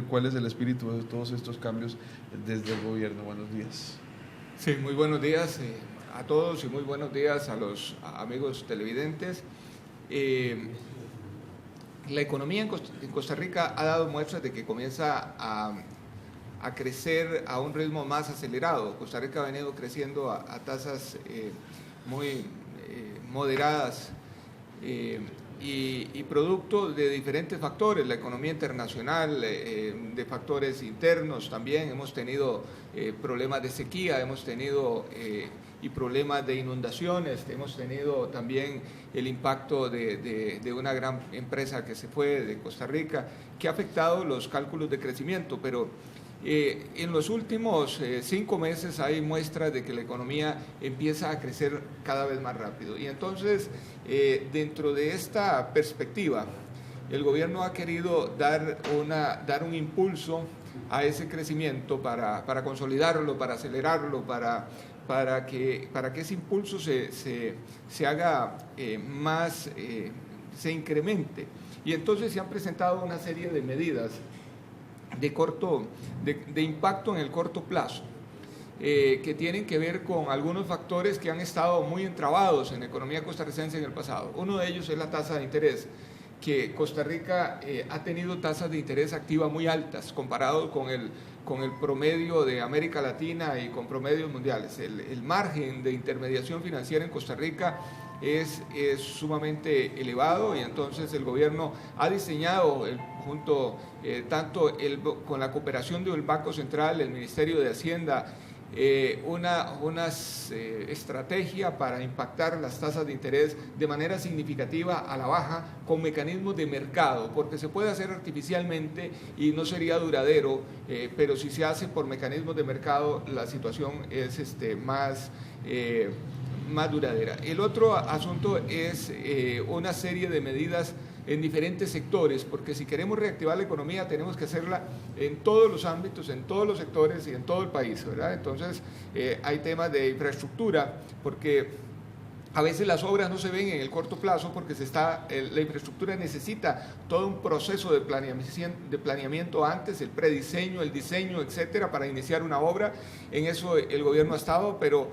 ¿Cuál es el espíritu de todos estos cambios desde el gobierno? Buenos días. Sí, muy buenos días a todos y muy buenos días a los amigos televidentes. La economía en Costa Rica ha dado muestras de que comienza a crecer a un ritmo más acelerado. Costa Rica ha venido creciendo a tasas muy moderadas y producto de diferentes factores, la economía internacional, de factores internos también. Hemos tenido problemas de sequía, hemos tenido y problemas de inundaciones, hemos tenido también el impacto de una gran empresa que se fue de Costa Rica, que ha afectado los cálculos de crecimiento, pero en los últimos 5 meses hay muestras de que la economía empieza a crecer cada vez más rápido. Y entonces, dentro de esta perspectiva, el gobierno ha querido dar un impulso a ese crecimiento para consolidarlo, para acelerarlo, para que ese impulso se haga más, se incremente. Y entonces se han presentado una serie de medidas de impacto en el corto plazo, que tienen que ver con algunos factores que han estado muy entrabados en la economía costarricense en el pasado. Uno de ellos es la tasa de interés, que Costa Rica ha tenido tasas de interés activa muy altas comparado con el promedio de América Latina y con promedios mundiales. El margen de intermediación financiera en Costa Rica es sumamente elevado, y entonces el gobierno ha diseñado con la cooperación del Banco Central, el Ministerio de Hacienda, una estrategia para impactar las tasas de interés de manera significativa a la baja con mecanismos de mercado, porque se puede hacer artificialmente y no sería duradero, pero si se hace por mecanismos de mercado la situación es más duradera. El otro asunto es una serie de medidas en diferentes sectores, porque si queremos reactivar la economía tenemos que hacerla en todos los ámbitos, en todos los sectores y en todo el país, ¿verdad? Entonces hay temas de infraestructura, porque a veces las obras no se ven en el corto plazo porque la infraestructura necesita todo un proceso de planeamiento antes, el prediseño, el diseño, etcétera, para iniciar una obra. En eso el gobierno ha estado, pero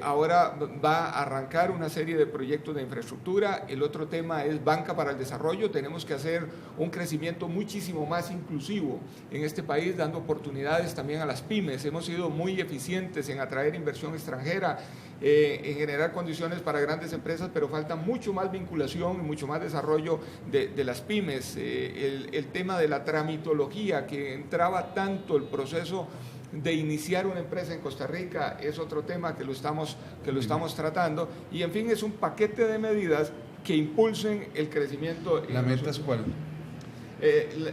ahora va a arrancar una serie de proyectos de infraestructura. El otro tema es banca para el desarrollo. Tenemos que hacer un crecimiento muchísimo más inclusivo en este país, dando oportunidades también a las pymes. Hemos sido muy eficientes en atraer inversión extranjera, en generar condiciones para grandes empresas, pero falta mucho más vinculación y mucho más desarrollo de las pymes. El tema de la tramitología, que entraba tanto el proceso de iniciar una empresa en Costa Rica, es otro tema que lo estamos tratando, y en fin es un paquete de medidas que impulsen el crecimiento. ¿La meta es cuál?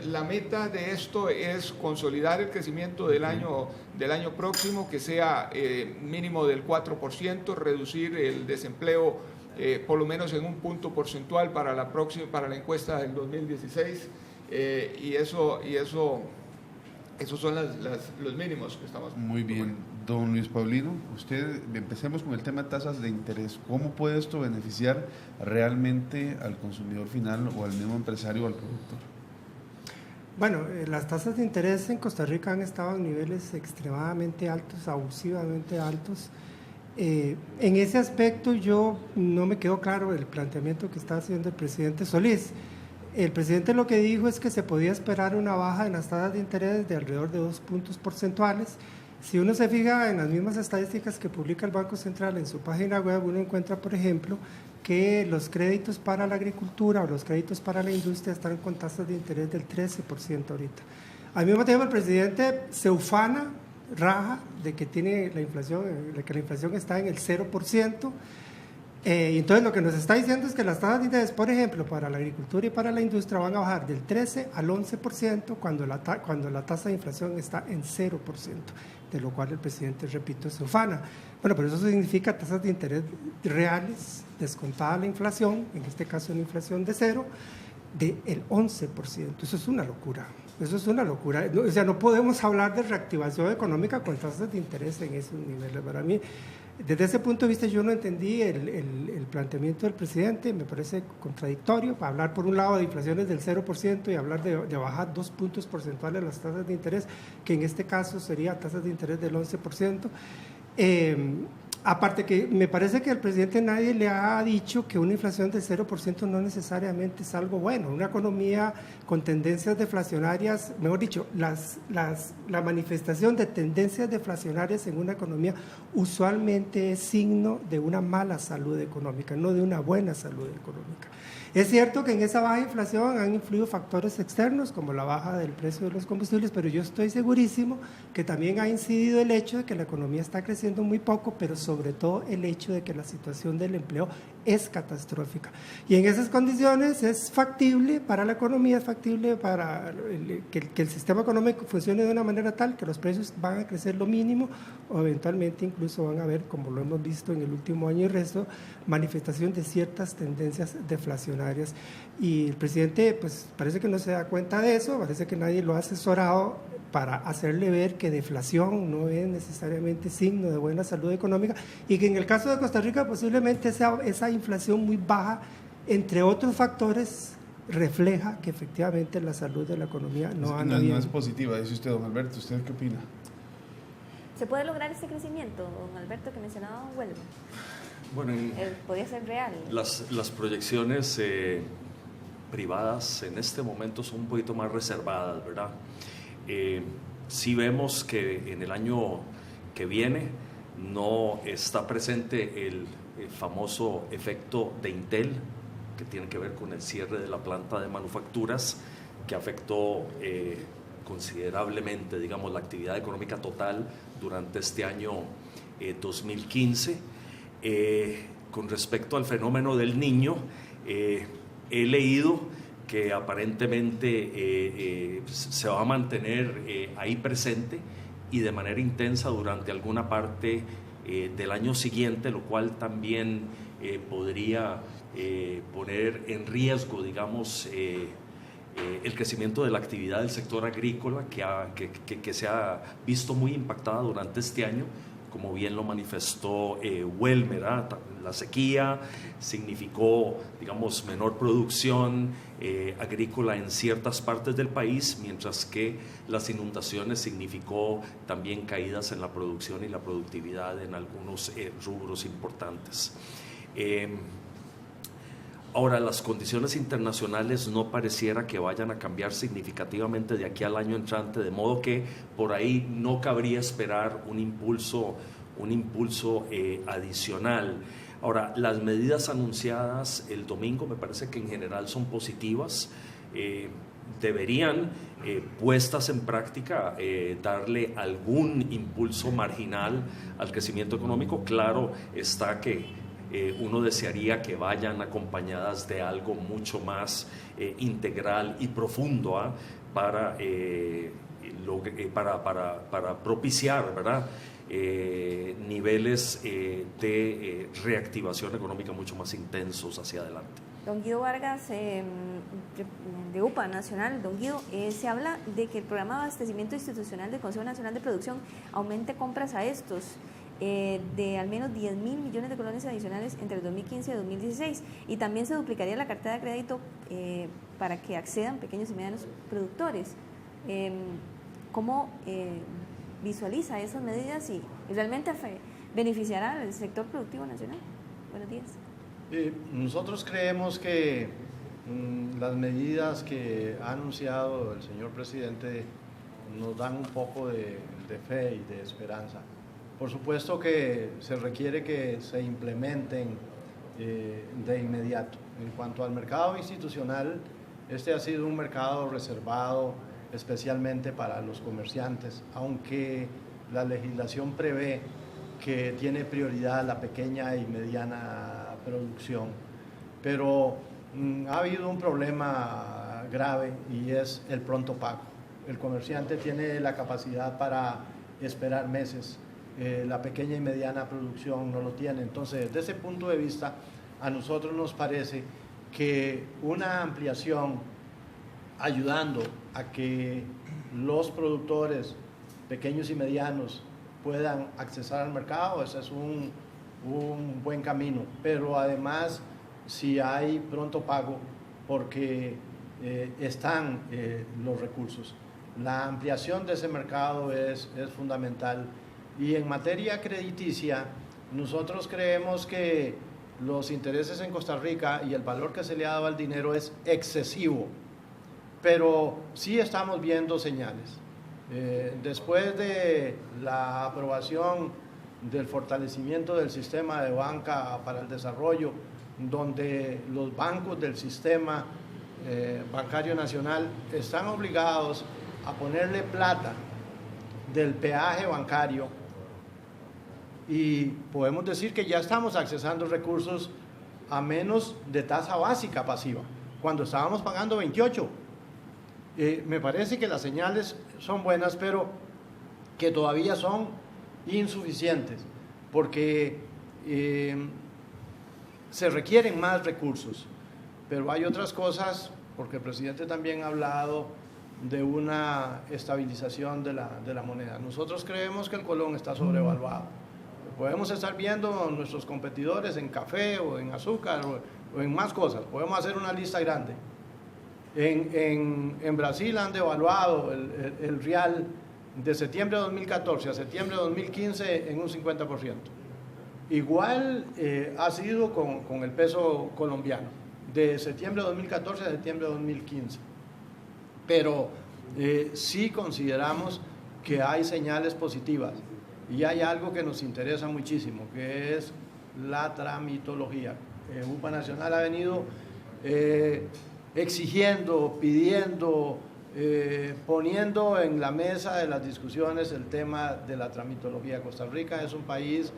La meta de esto es consolidar el crecimiento del año próximo, que sea mínimo del 4%, reducir el desempleo por lo menos en un punto porcentual para la encuesta del 2016, y esos son los mínimos que estamos. Muy bien, don Luis Paulino, empecemos con el tema de tasas de interés. ¿Cómo puede esto beneficiar realmente al consumidor final o al mismo empresario o al productor? Bueno, las tasas de interés en Costa Rica han estado en niveles extremadamente altos, abusivamente altos. En ese aspecto yo no me quedó claro el planteamiento que está haciendo el presidente Solís. El presidente lo que dijo es que se podía esperar una baja en las tasas de interés de alrededor de 2 puntos porcentuales. Si uno se fija en las mismas estadísticas que publica el Banco Central en su página web, uno encuentra, por ejemplo, que los créditos para la agricultura o los créditos para la industria están con tasas de interés del 13% ahorita. Al mismo tiempo, el presidente se ufana, raja, de que tiene la inflación está en el 0%. Y entonces lo que nos está diciendo es que las tasas de interés, por ejemplo, para la agricultura y para la industria van a bajar del 13 al 11% cuando la tasa de inflación está en 0%, de lo cual el presidente, repito, se ufana. Bueno, pero eso significa tasas de interés reales, descontada la inflación, en este caso una inflación de 0, del 11%. Eso es una locura. Eso es una locura. O sea, no podemos hablar de reactivación económica con tasas de interés en esos niveles. Para mí, Desde ese punto de vista yo no entendí el planteamiento del presidente, me parece contradictorio, para hablar por un lado de inflaciones del 0% y hablar de bajar 2 puntos porcentuales las tasas de interés, que en este caso sería tasas de interés del 11%. Aparte que me parece que al presidente nadie le ha dicho que una inflación del 0% no necesariamente es algo bueno. Una economía con tendencias deflacionarias, mejor dicho, la manifestación de tendencias deflacionarias en una economía usualmente es signo de una mala salud económica, no de una buena salud económica. Es cierto que en esa baja inflación han influido factores externos como la baja del precio de los combustibles, pero yo estoy segurísimo que también ha incidido el hecho de que la economía está creciendo muy poco, pero sobre todo el hecho de que la situación del empleo es catastrófica. Y en esas condiciones es factible para la economía, es factible para que el sistema económico funcione de una manera tal que los precios van a crecer lo mínimo o eventualmente incluso van a haber, como lo hemos visto en el último año y resto, manifestación de ciertas tendencias deflacionarias. Y el presidente pues parece que no se da cuenta de eso, parece que nadie lo ha asesorado para hacerle ver que deflación no es necesariamente signo de buena salud económica y que en el caso de Costa Rica posiblemente esa inflación muy baja, entre otros factores, refleja que efectivamente la salud de la economía no anda bien. No es positiva, dice usted, don Alberto. ¿Usted qué opina? ¿Se puede lograr ese crecimiento, don Alberto, que mencionaba don Huelva? Bueno, ¿podría ser real? Las proyecciones privadas en este momento son un poquito más reservadas, ¿verdad? Sí vemos que en el año que viene no está presente el famoso efecto de Intel, que tiene que ver con el cierre de la planta de manufacturas, que afectó considerablemente, digamos, la actividad económica total durante este año 2015. Con respecto al fenómeno del Niño, he leído que aparentemente se va a mantener ahí presente y de manera intensa durante alguna parte del año siguiente, lo cual también podría poner en riesgo, digamos, el crecimiento de la actividad del sector agrícola que se ha visto muy impactada durante este año, como bien lo manifestó Welmer. La sequía significó, digamos, menor producción agrícola en ciertas partes del país, mientras que las inundaciones significó también caídas en la producción y la productividad en algunos rubros importantes. Ahora, las condiciones internacionales no pareciera que vayan a cambiar significativamente de aquí al año entrante, de modo que por ahí no cabría esperar un impulso adicional. Ahora, las medidas anunciadas el domingo me parece que en general son positivas, deberían, puestas en práctica, darle algún impulso marginal al crecimiento económico. Claro está que uno desearía que vayan acompañadas de algo mucho más integral y profundo para propiciar, ¿verdad?, niveles de reactivación económica mucho más intensos hacia adelante. Don Guido Vargas, de UPA Nacional, don Guido, se habla de que el programa de abastecimiento institucional del Consejo Nacional de Producción aumente compras a estos de al menos 10.000 millones de colones adicionales entre el 2015 y 2016, y también se duplicaría la cartera de crédito para que accedan pequeños y medianos productores. ¿Cómo visualiza esas medidas y realmente beneficiará al sector productivo nacional? Buenos días. Nosotros creemos que las medidas que ha anunciado el señor presidente nos dan un poco de fe y de esperanza. Por supuesto que se requiere que se implementen de inmediato. En cuanto al mercado institucional, este ha sido un mercado reservado especialmente para los comerciantes, aunque la legislación prevé que tiene prioridad la pequeña y mediana producción. Pero ha habido un problema grave y es el pronto pago. El comerciante tiene la capacidad para esperar meses. La pequeña y mediana producción no lo tiene. Entonces, desde ese punto de vista, a nosotros nos parece que una ampliación ayudando a que los productores pequeños y medianos puedan accesar al mercado, ese es un buen camino, pero además si hay pronto pago porque están los recursos. La ampliación de ese mercado es fundamental. Y en materia crediticia, nosotros creemos que los intereses en Costa Rica y el valor que se le ha dado al dinero es excesivo, pero sí estamos viendo señales. Después de la aprobación del fortalecimiento del sistema de banca para el desarrollo, donde los bancos del sistema bancario nacional están obligados a ponerle plata del peaje bancario, y podemos decir que ya estamos accesando recursos a menos de tasa básica pasiva, cuando estábamos pagando 28. Me parece que las señales son buenas, pero que todavía son insuficientes, porque se requieren más recursos. Pero hay otras cosas, porque el presidente también ha hablado de una estabilización de la moneda. Nosotros creemos que el colón está sobrevaluado. Podemos estar viendo nuestros competidores en café o en azúcar o en más cosas. Podemos hacer una lista grande. En Brasil han devaluado el real de septiembre de 2014 a septiembre de 2015 en un 50%. Igual ha sido con el peso colombiano, de septiembre de 2014 a septiembre de 2015. Pero sí consideramos que hay señales positivas. Y hay algo que nos interesa muchísimo, que es la tramitología. UPA Nacional ha venido exigiendo, pidiendo, poniendo en la mesa de las discusiones el tema de la tramitología. Costa Rica es un país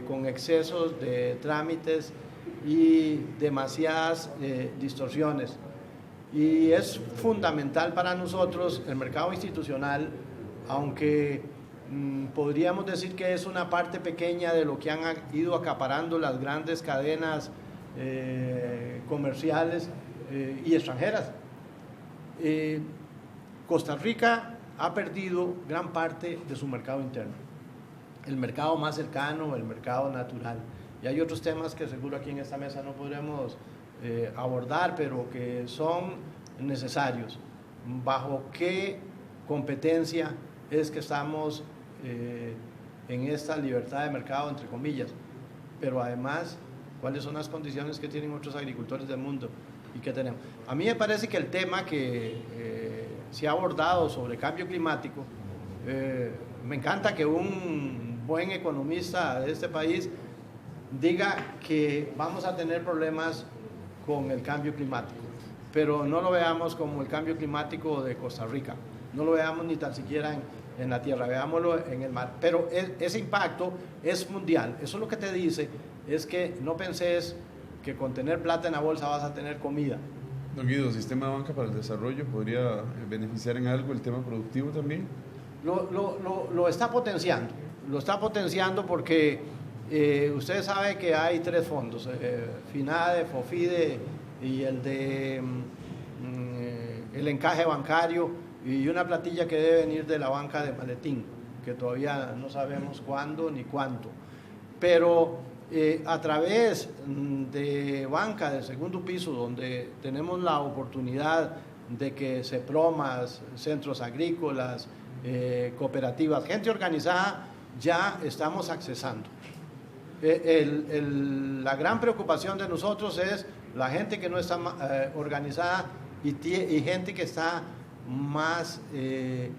con excesos de trámites y demasiadas distorsiones. Y es fundamental para nosotros el mercado institucional, aunque podríamos decir que es una parte pequeña de lo que han ido acaparando las grandes cadenas comerciales y extranjeras. Costa Rica ha perdido gran parte de su mercado interno, el mercado más cercano, el mercado natural. Y hay otros temas que seguro aquí en esta mesa no podremos abordar, pero que son necesarios. ¿Bajo qué competencia es que estamos en esta libertad de mercado, entre comillas? Pero además, ¿cuáles son las condiciones que tienen otros agricultores del mundo y que tenemos? A mí me parece que el tema que se ha abordado sobre cambio climático, me encanta que un buen economista de este país diga que vamos a tener problemas con el cambio climático, pero no lo veamos como el cambio climático de Costa Rica, no lo veamos ni tan siquiera en la tierra, veámoslo en el mar. Pero ese impacto es mundial. Eso lo que te dice es que no penses que con tener plata en la bolsa vas a tener comida. Don Guido, ¿el sistema de banca para el desarrollo podría beneficiar en algo el tema productivo también? Lo está potenciando. Lo está potenciando porque usted sabe que hay tres fondos, FINADE, FOFIDE y el de el encaje bancario, y una platilla que debe venir de la banca de maletín, que todavía no sabemos cuándo ni cuánto. Pero a través de banca de segundo piso, donde tenemos la oportunidad de que CEPROMAS, centros agrícolas, cooperativas, gente organizada, ya estamos accesando. La gran preocupación de nosotros es la gente que no está organizada y gente que está más en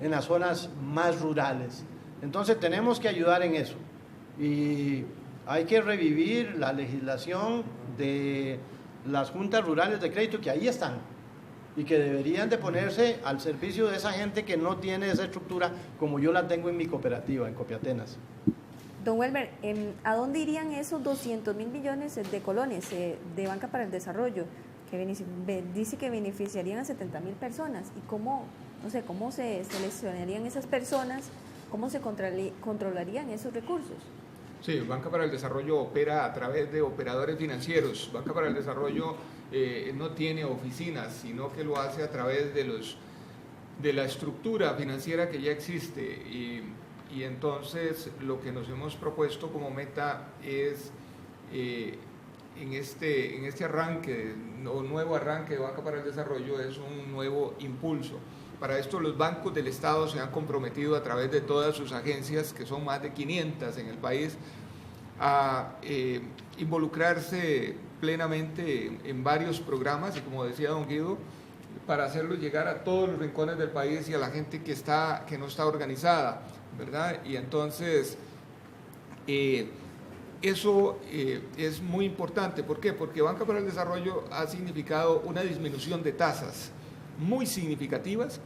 las zonas más rurales. Entonces tenemos que ayudar en eso, y hay que revivir la legislación de las juntas rurales de crédito, que ahí están y que deberían de ponerse al servicio de esa gente que no tiene esa estructura como yo la tengo en mi cooperativa, en Copiatenas. Don Welber, ¿a dónde irían esos 200.000 millones de colones de Banca para el Desarrollo? Que dice que beneficiarían a 70.000 personas. ¿Y cómo se seleccionarían esas personas? ¿Cómo se controlarían esos recursos? Sí, Banca para el Desarrollo opera a través de operadores financieros. Banca para el Desarrollo no tiene oficinas, sino que lo hace a través de la estructura financiera que ya existe. y entonces lo que nos hemos propuesto como meta es en este arranque o nuevo arranque de Banca para el Desarrollo es un nuevo impulso. Para esto los bancos del Estado se han comprometido a través de todas sus agencias, que son más de 500 en el país, a involucrarse plenamente en varios programas, y como decía don Guido, para hacerlo llegar a todos los rincones del país y a la gente que no está organizada, ¿verdad? Y entonces eso es muy importante. ¿Por qué? Porque Banca para el Desarrollo ha significado una disminución de tasas muy significativas,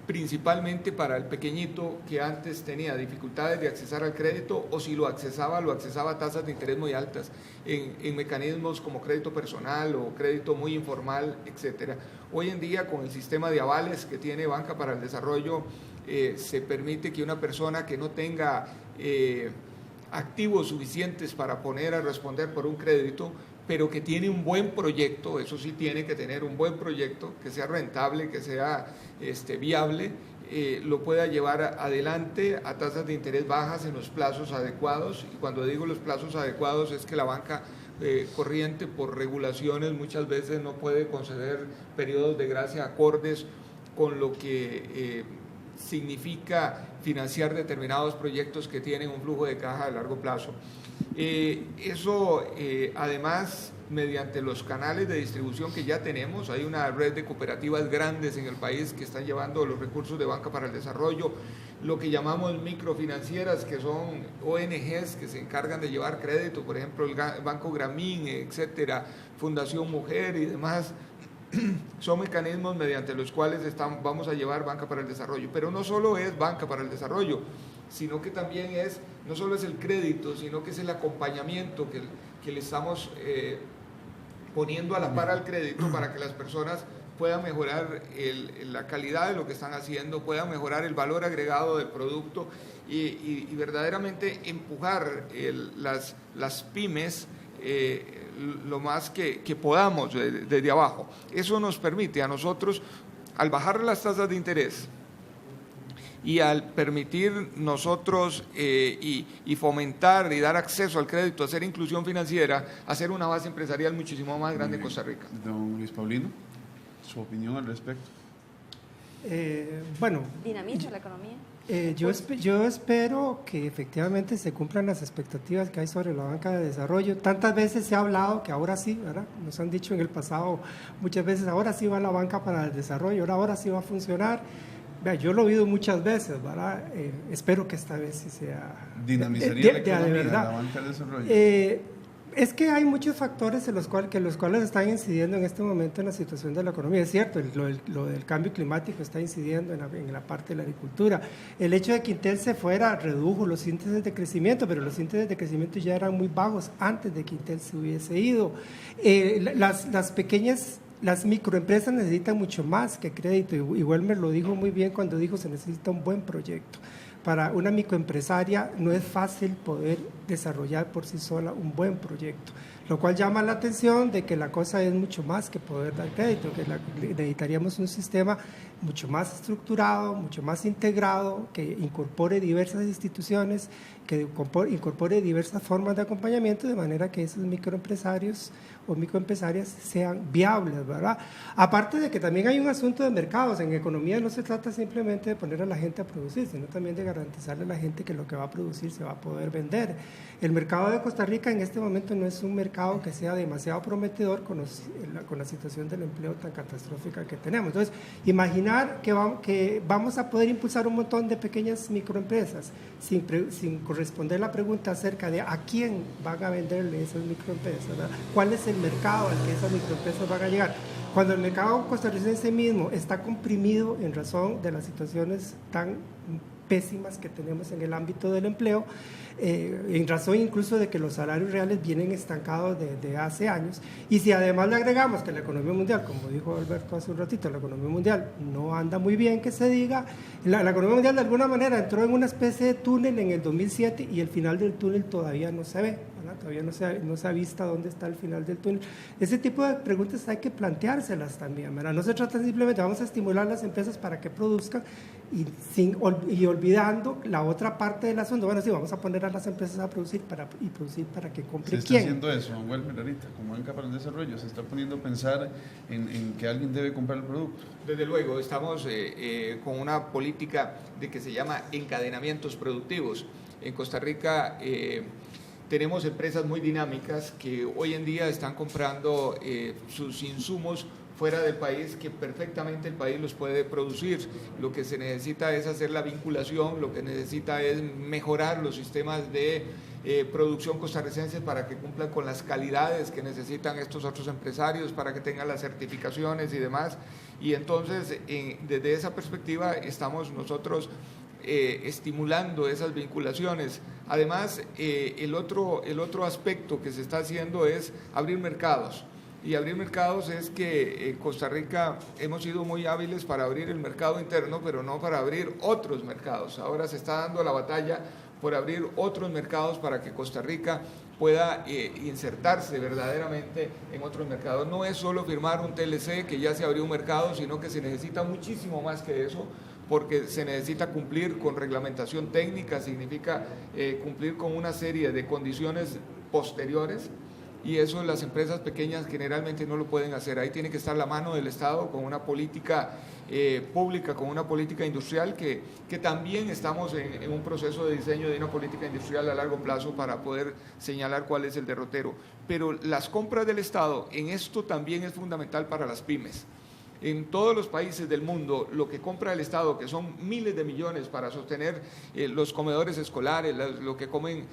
principalmente para el pequeñito que antes tenía dificultades de accesar al crédito, o si lo accesaba a tasas de interés muy altas en mecanismos como crédito personal o crédito muy informal, etcétera. Hoy en día, con el sistema de avales que tiene Banca para el Desarrollo, se permite que una persona que no tenga activos suficientes para poner a responder por un crédito, pero que tiene un buen proyecto, eso sí tiene que tener un buen proyecto, que sea rentable, que sea viable, lo pueda llevar adelante a tasas de interés bajas en los plazos adecuados. Y cuando digo los plazos adecuados es que la banca corriente, por regulaciones, muchas veces no puede conceder periodos de gracia acordes con lo que significa financiar determinados proyectos que tienen un flujo de caja de largo plazo. Eso además, mediante los canales de distribución que ya tenemos, hay una red de cooperativas grandes en el país que están llevando los recursos de Banca para el Desarrollo, lo que llamamos microfinancieras, que son ONGs que se encargan de llevar crédito, por ejemplo el Banco Gramín, etcétera, Fundación Mujer y demás. Son mecanismos mediante los cuales vamos a llevar Banca para el Desarrollo. Pero no solo es Banca para el Desarrollo, sino que también no solo es el crédito, sino que es el acompañamiento que le estamos poniendo a la par al crédito para que las personas puedan mejorar la calidad de lo que están haciendo, puedan mejorar el valor agregado del producto y verdaderamente empujar las pymes lo más que podamos desde abajo. Eso nos permite a nosotros, al bajar las tasas de interés y al permitir nosotros y fomentar y dar acceso al crédito, hacer inclusión financiera, hacer una base empresarial muchísimo más grande en Costa Rica. Don Luis Paulino, su opinión al respecto. Bueno, dinamiza la economía. Yo espero que efectivamente se cumplan las expectativas que hay sobre la banca de desarrollo. Tantas veces se ha hablado que ahora sí, ¿verdad? Nos han dicho en el pasado muchas veces, ahora sí va la banca para el desarrollo, ahora sí va a funcionar. Vea, yo lo he oído muchas veces, ¿verdad? Espero que esta vez sí sea... ¿Dinamizaría la economía, de verdad. la banca de desarrollo? Es que hay muchos factores en los cuales están incidiendo en este momento en la situación de la economía. Es cierto, lo del cambio climático está incidiendo en la parte de la agricultura. El hecho de que Intel se fuera redujo los índices de crecimiento, pero los índices de crecimiento ya eran muy bajos antes de que Intel se hubiese ido. Las microempresas necesitan mucho más que crédito, y Welmer lo dijo muy bien cuando dijo se necesita un buen proyecto. Para una microempresaria no es fácil poder desarrollar por sí sola un buen proyecto, lo cual llama la atención de que la cosa es mucho más que poder dar crédito, que necesitaríamos un sistema mucho más estructurado, mucho más integrado, que incorpore diversas instituciones, que incorpore diversas formas de acompañamiento, de manera que esos microempresarios o microempresarias sean viables, ¿verdad? Aparte de que también hay un asunto de mercados. En economía no se trata simplemente de poner a la gente a producir, sino también de garantizarle a la gente que lo que va a producir se va a poder vender. El mercado de Costa Rica en este momento no es un mercado que sea demasiado prometedor con la situación del empleo tan catastrófica que tenemos. Entonces, imaginar que vamos a poder impulsar un montón de pequeñas microempresas sin corresponder la pregunta acerca de a quién van a venderle esas microempresas, ¿verdad? ¿Cuál es el mercado al que esas microempresas van a llegar? Cuando el mercado costarricense mismo está comprimido en razón de las situaciones tan pésimas que tenemos en el ámbito del empleo, en razón incluso de que los salarios reales vienen estancados desde hace años, y si además le agregamos que la economía mundial, como dijo Alberto hace un ratito, la economía mundial no anda muy bien, que se diga, la economía mundial de alguna manera entró en una especie de túnel en el 2007 y el final del túnel todavía no se ve, ¿verdad? Todavía no se ha visto dónde está el final del túnel. Ese tipo de preguntas hay que planteárselas también, ¿verdad? No se trata simplemente, vamos a estimular a las empresas para que produzcan y olvidando la otra parte del asunto. Bueno, sí, vamos a poner a las empresas a producir para que compre ¿Se está quién? haciendo eso, don Welmer, ahorita, como banca para el desarrollo? ¿Se está poniendo a pensar en que alguien debe comprar el producto? Desde luego, estamos con una política de que se llama encadenamientos productivos. En Costa Rica tenemos empresas muy dinámicas que hoy en día están comprando sus insumos fuera del país, que perfectamente el país los puede producir. Lo que se necesita es hacer la vinculación, lo que necesita es mejorar los sistemas de producción costarricenses para que cumplan con las calidades que necesitan estos otros empresarios, para que tengan las certificaciones y demás. Y entonces, desde esa perspectiva, estamos nosotros estimulando esas vinculaciones. Además, el otro aspecto que se está haciendo es abrir mercados. Y abrir mercados es que en Costa Rica hemos sido muy hábiles para abrir el mercado interno, pero no para abrir otros mercados. Ahora se está dando la batalla por abrir otros mercados para que Costa Rica pueda insertarse verdaderamente en otros mercados. No es solo firmar un TLC que ya se abrió un mercado, sino que se necesita muchísimo más que eso, porque se necesita cumplir con reglamentación técnica, significa cumplir con una serie de condiciones posteriores, y eso las empresas pequeñas generalmente no lo pueden hacer. Ahí tiene que estar la mano del Estado con una política pública, con una política industrial, que también estamos en un proceso de diseño de una política industrial a largo plazo para poder señalar cuál es el derrotero. Pero las compras del Estado en esto también es fundamental para las pymes. En todos los países del mundo, lo que compra el Estado, que son miles de millones para sostener los comedores escolares, lo que comen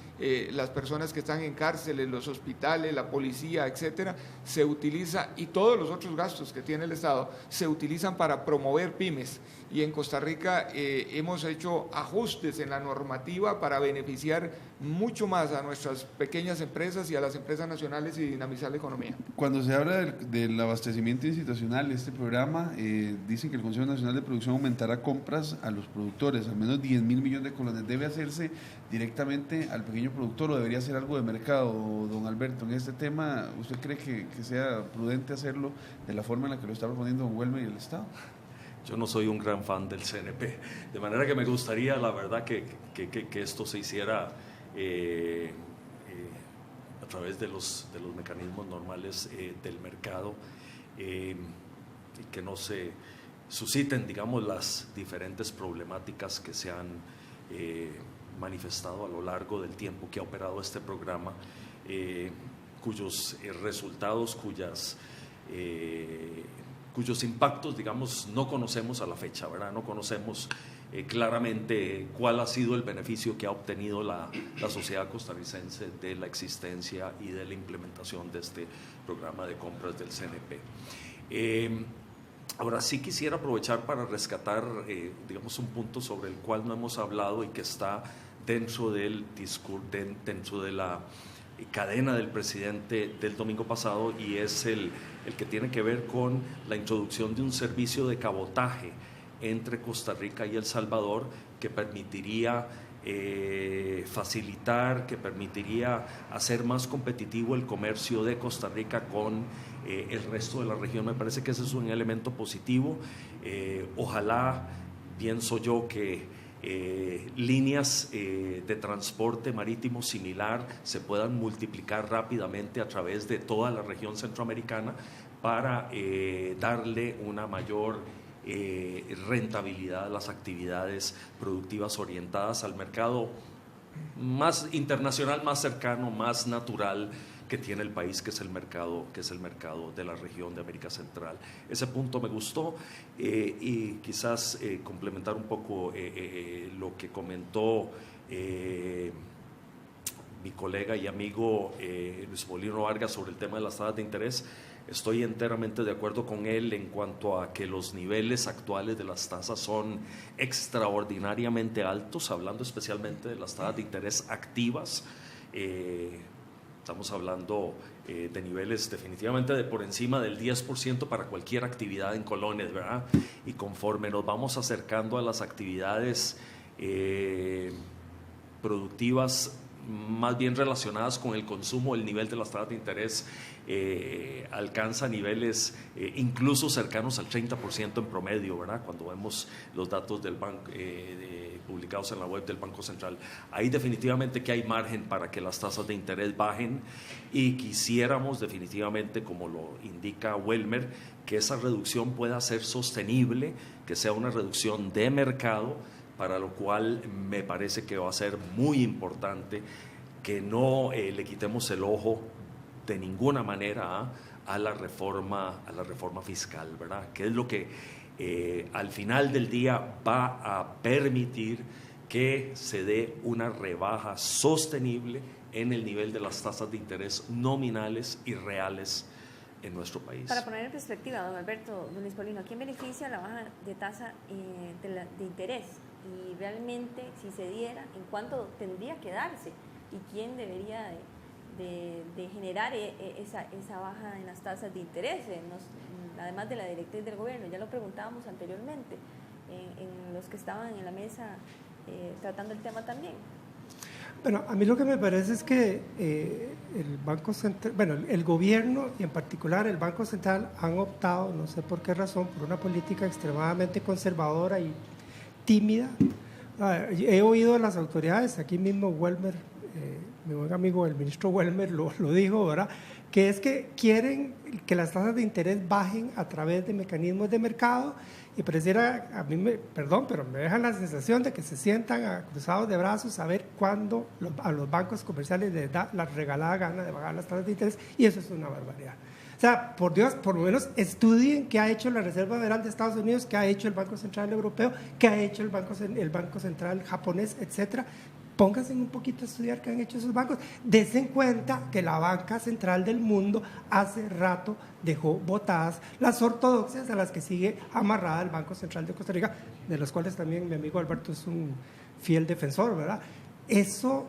las personas que están en cárceles, los hospitales, la policía, etcétera, se utiliza, y todos los otros gastos que tiene el Estado, se utilizan para promover pymes. Y en Costa Rica hemos hecho ajustes en la normativa para beneficiar mucho más a nuestras pequeñas empresas y a las empresas nacionales y dinamizar la economía. Cuando se habla del abastecimiento institucional, este programa dice que el Consejo Nacional de Producción aumentará compras a los productores, al menos 10.000 millones de colones. ¿Debe hacerse directamente al pequeño productor o debería ser algo de mercado, don Alberto? En este tema, ¿usted cree que sea prudente hacerlo de la forma en la que lo está proponiendo don Welmer y el Estado? Yo no soy un gran fan del CNP, de manera que me gustaría, la verdad, que esto se hiciera a través de los mecanismos normales del mercado, y que no se susciten, digamos, las diferentes problemáticas que se han manifestado a lo largo del tiempo que ha operado este programa, cuyos resultados, cuyos impactos, digamos, no conocemos a la fecha, ¿verdad? No conocemos claramente cuál ha sido el beneficio que ha obtenido la sociedad costarricense de la existencia y de la implementación de este programa de compras del CNP. Ahora sí quisiera aprovechar para rescatar, digamos, un punto sobre el cual no hemos hablado y que está dentro del discurso, dentro de la cadena del presidente del domingo pasado, y es el que tiene que ver con la introducción de un servicio de cabotaje entre Costa Rica y El Salvador que permitiría facilitar, que permitiría hacer más competitivo el comercio de Costa Rica con el resto de la región. Me parece que ese es un elemento positivo. Ojalá, pienso yo, que líneas de transporte marítimo similar se puedan multiplicar rápidamente a través de toda la región centroamericana para darle una mayor rentabilidad a las actividades productivas orientadas al mercado más internacional, más cercano, más natural que tiene el país, que es el mercado de la región de América Central. Ese punto me gustó, y quizás complementar un poco lo que comentó mi colega y amigo Luis Paulino Vargas sobre el tema de las tasas de interés. Estoy enteramente de acuerdo con él en cuanto a que los niveles actuales de las tasas son extraordinariamente altos, hablando especialmente de las tasas de interés activas. Estamos hablando de niveles definitivamente de por encima del 10% para cualquier actividad en colones, ¿verdad? Y conforme nos vamos acercando a las actividades productivas más bien relacionadas con el consumo, el nivel de las tasas de interés alcanza niveles incluso cercanos al 30% en promedio, ¿verdad? Cuando vemos los datos del banco publicados en la web del Banco Central. Ahí definitivamente que hay margen para que las tasas de interés bajen y quisiéramos definitivamente, como lo indica Welmer, que esa reducción pueda ser sostenible, que sea una reducción de mercado, para lo cual me parece que va a ser muy importante que no le quitemos el ojo de ninguna manera a la reforma fiscal, ¿verdad? Que es lo que al final del día va a permitir que se dé una rebaja sostenible en el nivel de las tasas de interés nominales y reales en nuestro país. Para poner en perspectiva, don Alberto, don Luis Paulino, ¿a quién beneficia la baja de tasa de interés? Y realmente, si se diera, ¿en cuánto tendría que darse? ¿Y quién debería de generar esa baja en las tasas de interés? Además de la directriz del gobierno, ya lo preguntábamos anteriormente, en los que estaban en la mesa tratando el tema también. Bueno, a mí lo que me parece es que el Banco Central, bueno, el gobierno y en particular el Banco Central han optado, no sé por qué razón, por una política extremadamente conservadora y tímida. He oído a las autoridades, aquí mismo Welmer, mi buen amigo el ministro Welmer lo dijo, ¿verdad?, que es que quieren que las tasas de interés bajen a través de mecanismos de mercado, y pareciera, a mí perdón, pero me dejan la sensación de que se sientan cruzados de brazos a ver cuándo a los bancos comerciales les da la regalada gana de bajar las tasas de interés, y eso es una barbaridad. O sea, por Dios, por lo menos estudien qué ha hecho la Reserva Federal de Estados Unidos, qué ha hecho el Banco Central Europeo, qué ha hecho el Banco Central japonés, etcétera. Pónganse un poquito a estudiar qué han hecho esos bancos. Dense cuenta que la banca central del mundo hace rato dejó botadas las ortodoxias a las que sigue amarrada el Banco Central de Costa Rica, de los cuales también mi amigo Alberto es un fiel defensor, ¿verdad? Eso,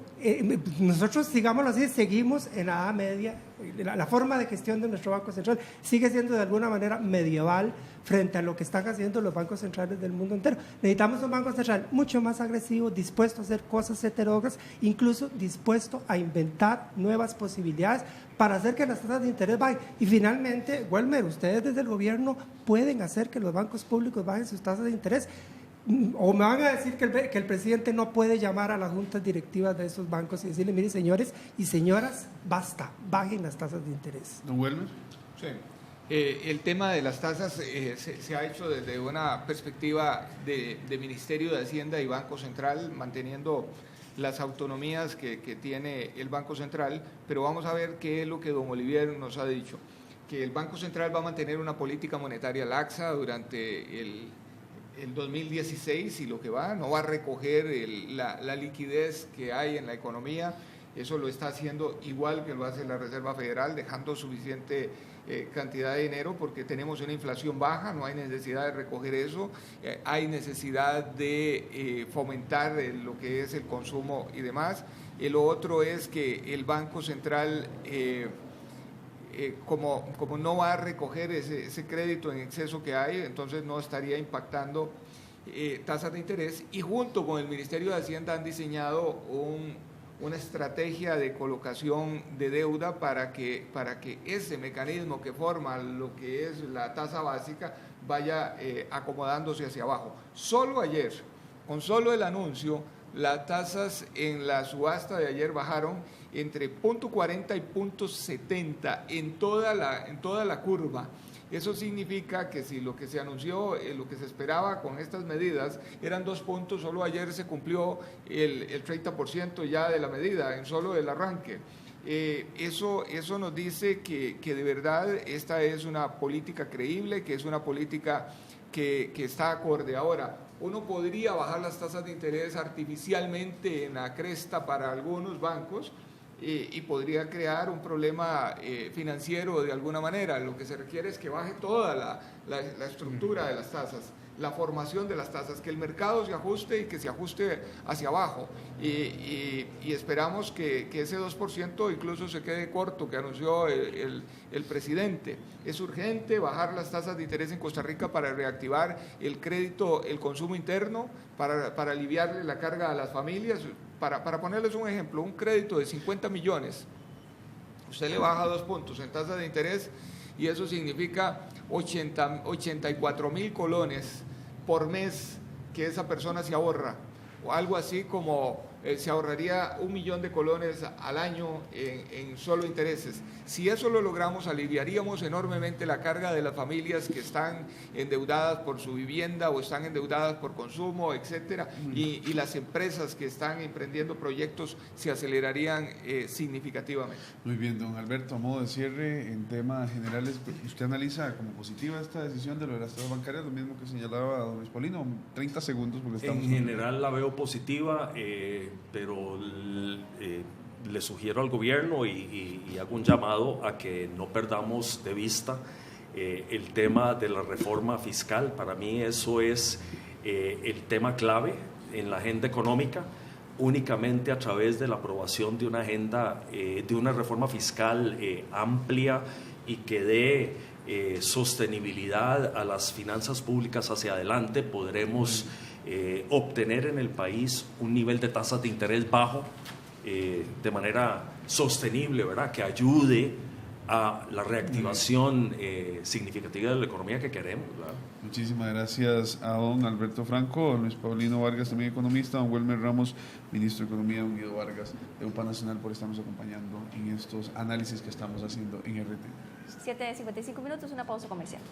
nosotros, digámoslo así, seguimos en la Edad Media. La forma de gestión de nuestro Banco Central sigue siendo de alguna manera medieval frente a lo que están haciendo los bancos centrales del mundo entero. Necesitamos un Banco Central mucho más agresivo, dispuesto a hacer cosas heterógenas, incluso dispuesto a inventar nuevas posibilidades para hacer que las tasas de interés bajen. Y finalmente, Welmer, ustedes desde el gobierno pueden hacer que los bancos públicos bajen sus tasas de interés. O me van a decir que el presidente no puede llamar a las juntas directivas de esos bancos y decirle, miren, señores y señoras, basta, bajen las tasas de interés. ¿Don Welmer? Sí. El tema de las tasas se ha hecho desde una perspectiva de Ministerio de Hacienda y Banco Central, manteniendo las autonomías que tiene el Banco Central, pero vamos a ver qué es lo que don Olivier nos ha dicho, que el Banco Central va a mantener una política monetaria laxa durante el 2016 y lo que no va a recoger la liquidez que hay en la economía. Eso lo está haciendo igual que lo hace la Reserva Federal, dejando suficiente cantidad de dinero porque tenemos una inflación baja, no hay necesidad de recoger eso, hay necesidad de fomentar lo que es el consumo y demás. Lo otro es que el Banco Central como no va a recoger ese crédito en exceso que hay, entonces no estaría impactando tasas de interés, y junto con el Ministerio de Hacienda han diseñado una estrategia de colocación de deuda para que ese mecanismo que forma lo que es la tasa básica vaya acomodándose hacia abajo. Solo ayer, con solo el anuncio, las tasas en la subasta de ayer bajaron entre 0.40 y 0.70 en toda la curva. Eso significa que si lo que se anunció, lo que se esperaba con estas medidas eran 2 puntos, solo ayer se cumplió el 30% ya de la medida, en solo el arranque. Eso nos dice que de verdad esta es una política creíble, que es una política que está acorde. Ahora, uno podría bajar las tasas de interés artificialmente en la cresta para algunos bancos, y podría crear un problema financiero de alguna manera. Lo que se requiere es que baje toda la estructura de las tasas. la formación de las tasas, que el mercado se ajuste y que se ajuste hacia abajo. Y esperamos que ese 2% incluso se quede corto, que anunció el presidente. Es urgente bajar las tasas de interés en Costa Rica para reactivar el crédito, el consumo interno, para aliviarle la carga a las familias. Para ponerles un ejemplo, un crédito de 50 millones, usted le baja 2 puntos en tasa de interés y eso significa 84,000 colones por mes que esa persona se ahorra, o algo así como se ahorraría 1 millón de colones al año en solo intereses. Si eso lo logramos, aliviaríamos enormemente la carga de las familias que están endeudadas por su vivienda o están endeudadas por consumo, etcétera, y las empresas que están emprendiendo proyectos se acelerarían significativamente. Muy bien, don Alberto, a modo de cierre, en temas generales, ¿usted analiza como positiva esta decisión de lo de las tasas bancarias, lo mismo que señalaba don Luis Paulino? 30 segundos porque estamos... En general la veo positiva, pero le sugiero al gobierno y hago un llamado a que no perdamos de vista el tema de la reforma fiscal. Para mí eso es el tema clave en la agenda económica. Únicamente a través de la aprobación de una agenda, de una reforma fiscal amplia y que dé sostenibilidad a las finanzas públicas hacia adelante, podremos obtener en el país un nivel de tasas de interés bajo de manera sostenible, ¿verdad? Que ayude a la reactivación significativa de la economía que queremos, ¿verdad? Muchísimas gracias a don Alberto Franco, don Luis Paulino Vargas, también economista, don Wilmer Ramos, ministro de Economía, don Guido Vargas de UPA Nacional, por estarnos acompañando en estos análisis que estamos haciendo en RT. 7:55 minutos, una pausa comercial.